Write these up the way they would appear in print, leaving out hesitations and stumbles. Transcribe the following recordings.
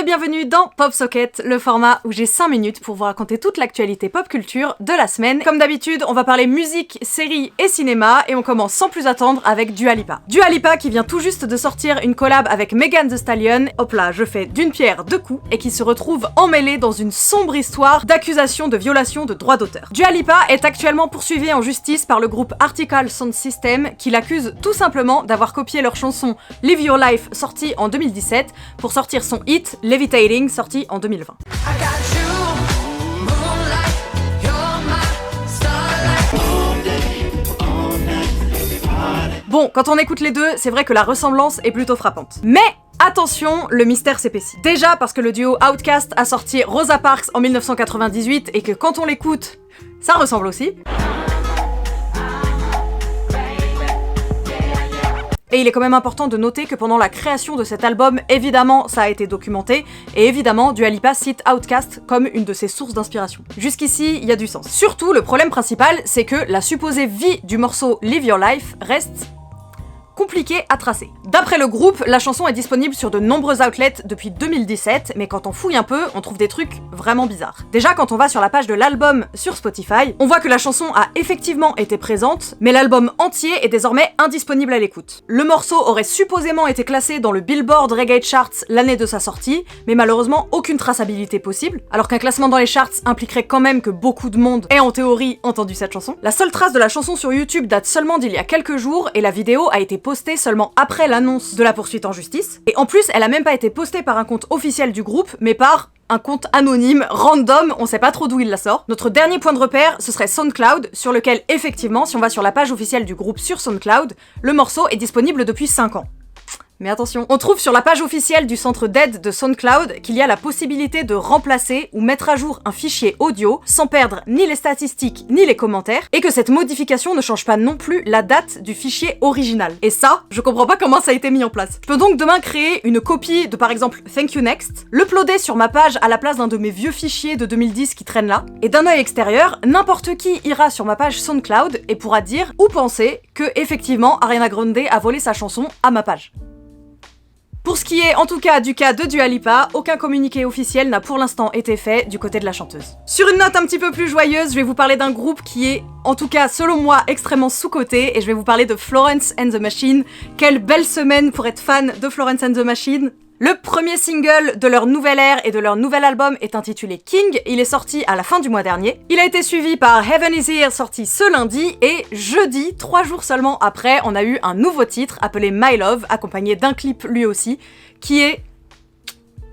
bienvenue dans Pop Socket, le format où j'ai 5 minutes pour vous raconter toute l'actualité pop culture de la semaine. Comme d'habitude, on va parler musique, séries et cinéma, et on commence sans plus attendre avec Dua Lipa. Dua Lipa qui vient tout juste de sortir une collab avec Megan Thee Stallion, hop là, je fais d'une pierre deux coups, et qui se retrouve emmêlée dans une sombre histoire d'accusations de violation de droits d'auteur. Dua Lipa est actuellement poursuivie en justice par le groupe Article Sound System, qui l'accuse tout simplement d'avoir copié leur chanson Live Your Life sortie en 2017 pour sortir son hit Levitating sorti en 2020. Bon, quand on écoute les deux, c'est vrai que la ressemblance est plutôt frappante. Mais attention, le mystère s'épaissit. Déjà parce que le duo Outkast a sorti Rosa Parks en 1998 et que quand on l'écoute, ça ressemble aussi. Et il est quand même important de noter que pendant la création de cet album, évidemment, ça a été documenté, et évidemment, Dua Lipa cite Outkast comme une de ses sources d'inspiration. Jusqu'ici, il y a du sens. Surtout, le problème principal, c'est que la supposée vie du morceau Live Your Life reste compliqué à tracer. D'après le groupe, la chanson est disponible sur de nombreux outlets depuis 2017, mais quand on fouille un peu, on trouve des trucs vraiment bizarres. Déjà, quand on va sur la page de l'album sur Spotify, on voit que la chanson a effectivement été présente, mais l'album entier est désormais indisponible à l'écoute. Le morceau aurait supposément été classé dans le Billboard Reggae Charts l'année de sa sortie, mais malheureusement aucune traçabilité possible, alors qu'un classement dans les charts impliquerait quand même que beaucoup de monde ait en théorie entendu cette chanson. La seule trace de la chanson sur YouTube date seulement d'il y a quelques jours, et la vidéo a été postée seulement après l'annonce de la poursuite en justice. Et en plus, elle a même pas été postée par un compte officiel du groupe, mais par un compte anonyme, random, on sait pas trop d'où il la sort. Notre dernier point de repère, ce serait SoundCloud, sur lequel, effectivement, si on va sur la page officielle du groupe sur SoundCloud, le morceau est disponible depuis 5 ans. Mais attention, on trouve sur la page officielle du centre d'aide de SoundCloud qu'il y a la possibilité de remplacer ou mettre à jour un fichier audio sans perdre ni les statistiques ni les commentaires, et que cette modification ne change pas non plus la date du fichier original. Et ça, je comprends pas comment ça a été mis en place. Je peux donc demain créer une copie de par exemple Thank You Next, l'uploader sur ma page à la place d'un de mes vieux fichiers de 2010 qui traînent là, et d'un œil extérieur, n'importe qui ira sur ma page SoundCloud et pourra dire ou penser que effectivement Ariana Grande a volé sa chanson à ma page. Pour ce qui est en tout cas du cas de Dua Lipa, aucun communiqué officiel n'a pour l'instant été fait du côté de la chanteuse. Sur une note un petit peu plus joyeuse, je vais vous parler d'un groupe qui est, en tout cas selon moi, extrêmement sous-coté, et je vais vous parler de Florence and the Machine. Quelle belle semaine pour être fan de Florence and the Machine. Le premier single de leur nouvelle ère et de leur nouvel album est intitulé King, il est sorti à la fin du mois dernier. Il a été suivi par Heaven is Here, sorti ce lundi, et jeudi, 3 jours seulement après, on a eu un nouveau titre appelé My Love, accompagné d'un clip lui aussi, qui est...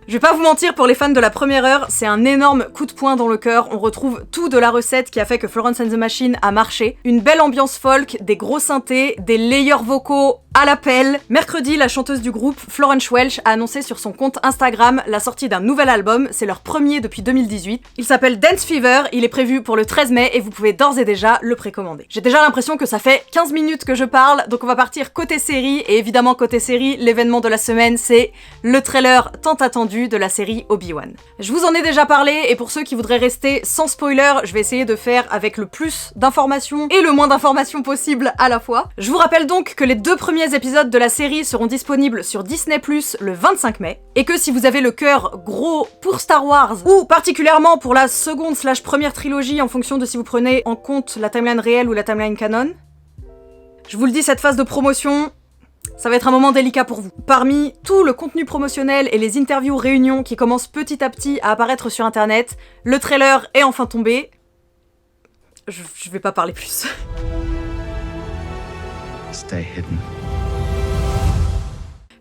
Je vais pas vous mentir, pour les fans de la première heure, c'est un énorme coup de poing dans le cœur. On retrouve tout de la recette qui a fait que Florence and the Machine a marché. Une belle ambiance folk, des gros synthés, des layers vocaux à l'appel. Mercredi, la chanteuse du groupe, Florence Welch, a annoncé sur son compte Instagram la sortie d'un nouvel album. C'est leur premier depuis 2018. Il s'appelle Dance Fever, il est prévu pour le 13 mai et vous pouvez d'ores et déjà le précommander. J'ai déjà l'impression que ça fait 15 minutes que je parle, donc on va partir côté série. Et évidemment, côté série, l'événement de la semaine, c'est le trailer tant attendu de la série Obi-Wan. Je vous en ai déjà parlé, et pour ceux qui voudraient rester sans spoiler, je vais essayer de faire avec le plus d'informations et le moins d'informations possible à la fois. Je vous rappelle donc que les 2 premiers épisodes de la série seront disponibles sur Disney+ le 25 mai, et que si vous avez le cœur gros pour Star Wars, ou particulièrement pour la seconde/première trilogie en fonction de si vous prenez en compte la timeline réelle ou la timeline canon, je vous le dis, cette phase de promotion, ça va être un moment délicat pour vous. Parmi tout le contenu promotionnel et les interviews réunions qui commencent petit à petit à apparaître sur internet, le trailer est enfin tombé. Je vais pas parler plus. Stay hidden.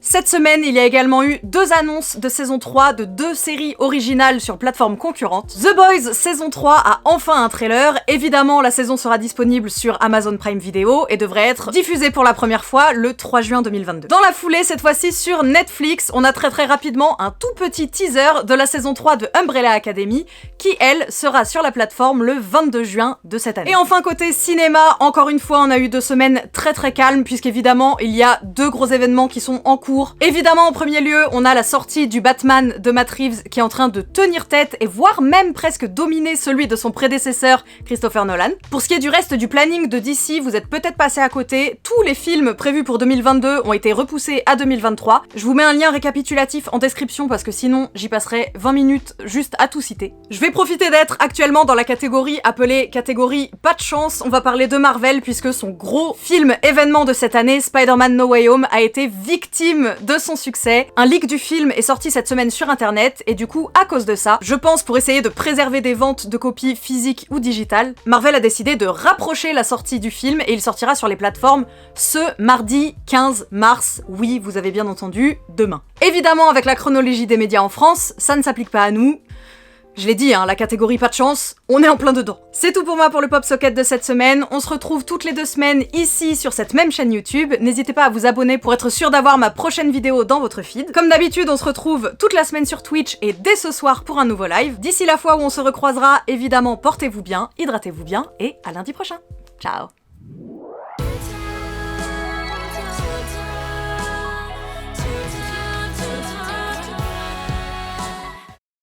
Cette semaine, il y a également eu 2 annonces de saison 3 de 2 séries originales sur plateformes concurrentes. The Boys saison 3 a enfin un trailer. Évidemment, la saison sera disponible sur Amazon Prime Video et devrait être diffusée pour la première fois le 3 juin 2022. Dans la foulée, cette fois-ci sur Netflix, on a très rapidement un tout petit teaser de la saison 3 de Umbrella Academy qui, elle, sera sur la plateforme le 22 juin de cette année. Et enfin, côté cinéma, encore une fois, on a eu 2 semaines très calmes puisqu'évidemment, il y a 2 gros événements qui sont en cours court. Évidemment, en premier lieu, on a la sortie du Batman de Matt Reeves qui est en train de tenir tête et voire même presque dominer celui de son prédécesseur Christopher Nolan. Pour ce qui est du reste du planning de DC, vous êtes peut-être passé à côté, tous les films prévus pour 2022 ont été repoussés à 2023. Je vous mets un lien récapitulatif en description parce que sinon j'y passerai 20 minutes juste à tout citer. Je vais profiter d'être actuellement dans la catégorie appelée catégorie pas de chance. On va parler de Marvel puisque son gros film événement de cette année, Spider-Man No Way Home, a été victime de son succès. Un leak du film est sorti cette semaine sur internet et du coup, à cause de ça, je pense pour essayer de préserver des ventes de copies physiques ou digitales, Marvel a décidé de rapprocher la sortie du film et il sortira sur les plateformes ce mardi 15 mars. Oui, vous avez bien entendu, demain. Évidemment, avec la chronologie des médias en France, ça ne s'applique pas à nous. Je l'ai dit, hein, la catégorie pas de chance, on est en plein dedans. C'est tout pour moi pour le Pop Socket de cette semaine. On se retrouve toutes les 2 semaines ici sur cette même chaîne YouTube. N'hésitez pas à vous abonner pour être sûr d'avoir ma prochaine vidéo dans votre feed. Comme d'habitude, on se retrouve toute la semaine sur Twitch et dès ce soir pour un nouveau live. D'ici la fois où on se recroisera, évidemment, portez-vous bien, hydratez-vous bien et à lundi prochain. Ciao.